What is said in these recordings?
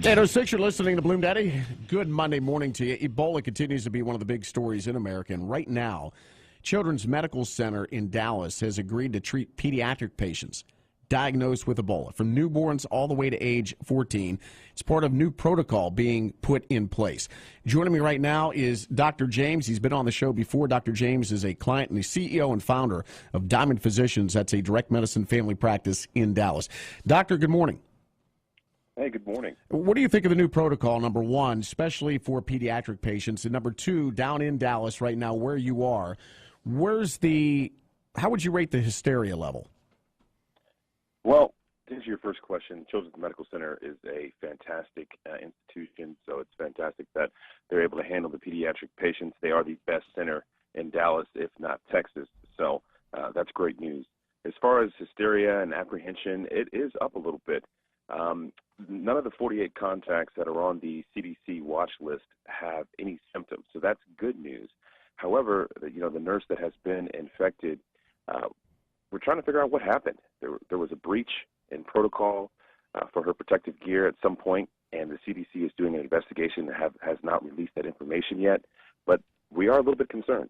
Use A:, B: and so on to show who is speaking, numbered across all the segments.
A: 8:06, you're listening to Bloom Daddy. Good Monday morning to you. Ebola continues to be one of the big stories in America, and right now, Children's Medical Center in Dallas has agreed to treat pediatric patients diagnosed with Ebola, from newborns all the way to age 14. It's part of new protocol being put in place. Joining me right now is Dr. James. He's been on the show before. Dr. James is a client and the CEO and founder of Diamond Physicians. That's a direct medicine family practice in Dallas. Doctor, good morning.
B: Hey, good morning.
A: What do you think of the new protocol, number one, especially for pediatric patients, and number two, down in Dallas right now where you are, how would you rate the hysteria level?
B: Well, to answer your first question, Children's Medical Center is a fantastic institution, so it's fantastic that they're able to handle the pediatric patients. They are the best center in Dallas, if not Texas, so that's great news. As far as hysteria and apprehension, it is up a little bit. None of the 48 contacts that are on the CDC watch list have any symptoms, so that's good news. However, the nurse that has been infected, we're trying to figure out what happened. There was a breach in protocol for her protective gear at some point, and the CDC is doing an investigation that has not released that information yet, but we are a little bit concerned.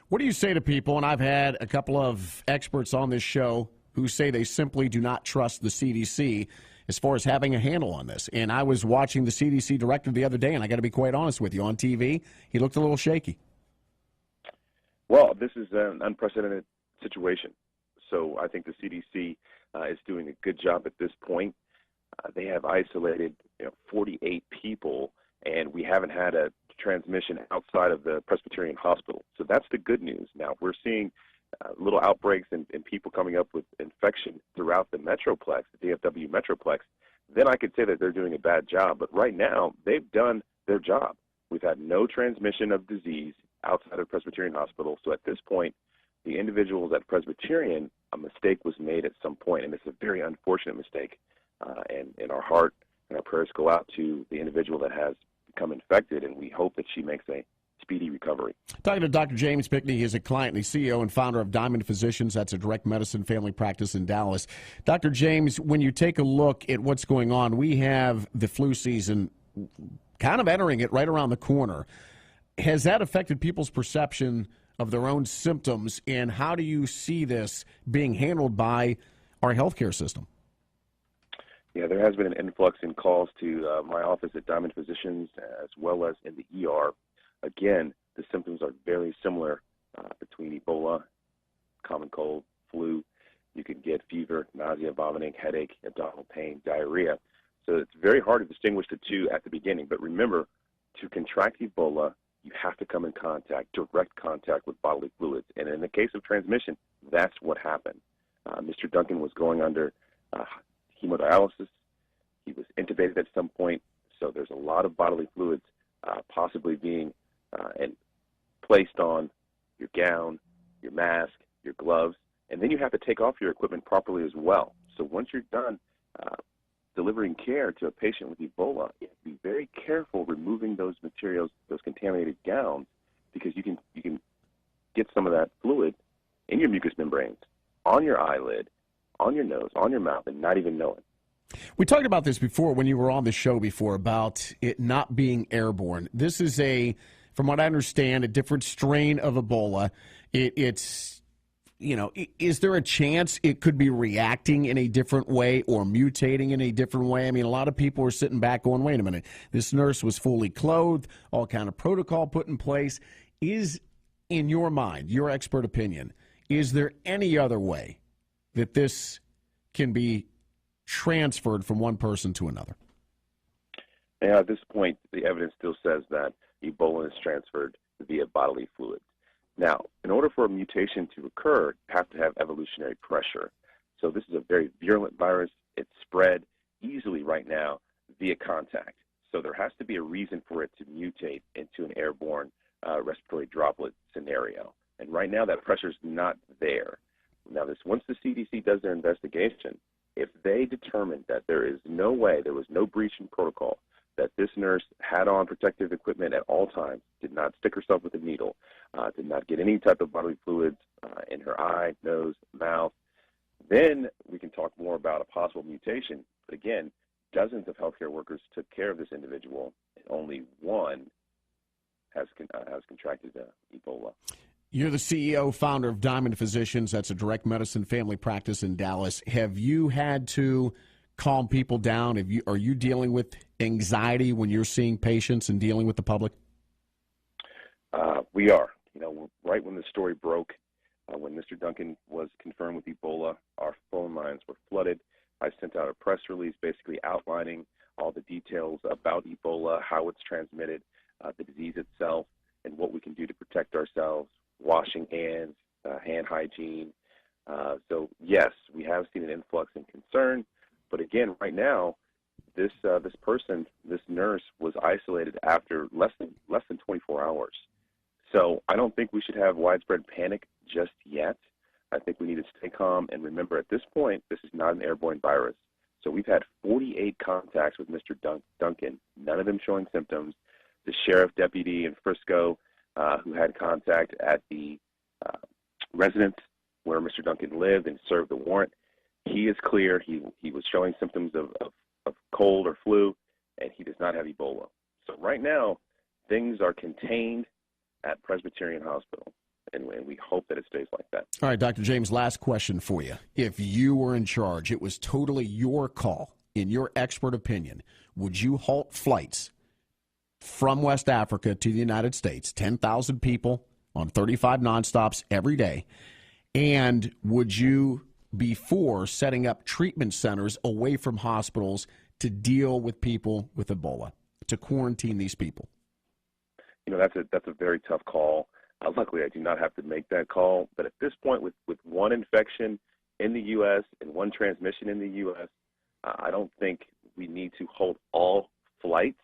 A: What do you say to people, and I've had a couple of experts on this show who say they simply do not trust the CDC as far as having a handle on this. And I was watching the CDC director the other day, and I got to be quite honest with you, on TV, he looked a little shaky.
B: Well, this is an unprecedented situation. So I think the CDC is doing a good job at this point. They have isolated 48 people, and we haven't had a transmission outside of the Presbyterian Hospital. So that's the good news. Now, we're seeing little outbreaks and people coming up with infection throughout the Metroplex, the DFW Metroplex. Then I could say that they're doing a bad job. But right now, they've done their job. We've had no transmission of disease outside of Presbyterian Hospital. So at this point, the individuals at Presbyterian, a mistake was made at some point, and it's a very unfortunate mistake. And our heart and our prayers go out to the individual that has become infected, and we hope that she makes a speedy recovery.
A: Talking to Dr. James Pickney. He's a client and the CEO and founder of Diamond Physicians. That's a direct medicine family practice in Dallas. Dr. James, when you take a look at what's going on, we have the flu season kind of entering it right around the corner. Has that affected people's perception of their own symptoms, and how do you see this being handled by our healthcare system?
B: Yeah, there has been an influx in calls to my office at Diamond Physicians as well as in the ER. Again, the symptoms are very similar between Ebola, common cold, flu. You can get fever, nausea, vomiting, headache, abdominal pain, diarrhea. So it's very hard to distinguish the two at the beginning. But remember, to contract Ebola, you have to come in direct contact with bodily fluids. And in the case of transmission, that's what happened. Mr. Duncan was going under hemodialysis. He was intubated at some point. So there's a lot of bodily fluids possibly being and placed on your gown, your mask, your gloves, and then you have to take off your equipment properly as well. So once you're done delivering care to a patient with Ebola, you have to be very careful removing those materials, those contaminated gowns, because you can get some of that fluid in your mucous membranes, on your eyelid, on your nose, on your mouth, and not even know it.
A: We talked about this before when you were on the show before about it not being airborne. This is from what I understand, a different strain of Ebola. Is there a chance it could be reacting in a different way or mutating in a different way? I mean, a lot of people are sitting back going, wait a minute, this nurse was fully clothed, all kind of protocol put in place. Is, in your mind, your expert opinion, is there any other way that this can be transferred from one person to another?
B: Yeah, at this point, the evidence still says that Ebola is transferred via bodily fluids. Now, in order for a mutation to occur, you have to have evolutionary pressure. So this is a very virulent virus. It's spread easily right now via contact. So there has to be a reason for it to mutate into an airborne respiratory droplet scenario. And right now that pressure is not there. Now, once the CDC does their investigation, if they determine that there is no way, there was no breach in protocol, that this nurse had on protective equipment at all times, did not stick herself with a needle, did not get any type of bodily fluids in her eye, nose, mouth, then we can talk more about a possible mutation. But again, dozens of healthcare workers took care of this individual, and only one has contracted Ebola.
A: You're the CEO, founder of Diamond Physicians. That's a direct medicine family practice in Dallas. Have you had to calm people down? Are you dealing with anxiety when you're seeing patients and dealing with the public?
B: We are. Right when the story broke, when Mr. Duncan was confirmed with Ebola, our phone lines were flooded. I sent out a press release basically outlining all the details about Ebola, how it's transmitted, the disease itself, and what we can do to protect ourselves, washing hands, hand hygiene. So yes, we have seen an influx in concern, but again, right now, this nurse was isolated after less than 24 hours. So I don't think we should have widespread panic just yet. I think we need to stay calm and remember at this point, this is not an airborne virus. So we've had 48 contacts with Mr. Duncan, none of them showing symptoms. The sheriff deputy in Frisco, who had contact at the residence where Mr. Duncan lived and served the warrant, he is clear. He was showing symptoms of cold or flu, and he does not have Ebola. So right now, things are contained at Presbyterian Hospital, and we hope that it stays like that.
A: All right, Dr. James, last question for you. If you were in charge, it was totally your call, in your expert opinion, would you halt flights from West Africa to the United States, 10,000 people on 35 nonstops every day, and would you be for setting up treatment centers away from hospitals to deal with people with Ebola, to quarantine these people?
B: That's a very tough call. Luckily, I do not have to make that call. But at this point, with one infection in the U.S. and one transmission in the U.S., I don't think we need to hold all flights.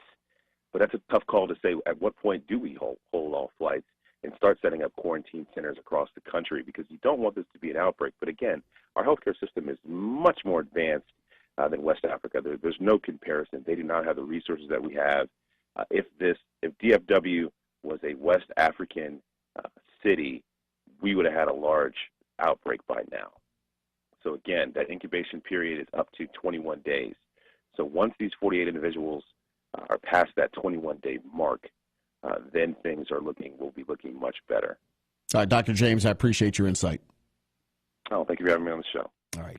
B: But that's a tough call to say. At what point do we hold all flights and start setting up quarantine centers across the country? Because you don't want this to be an outbreak. But again, our healthcare system is much more advanced than West Africa. There's no comparison. They do not have the resources that we have. If DFW was a West African city, we would have had a large outbreak by now. So again, that incubation period is up to 21 days. So once these 48 individuals are past that 21-day mark, then things will be looking much better.
A: All right, Dr. James, I appreciate your insight.
B: Oh, thank you for having me on the show.
A: All right.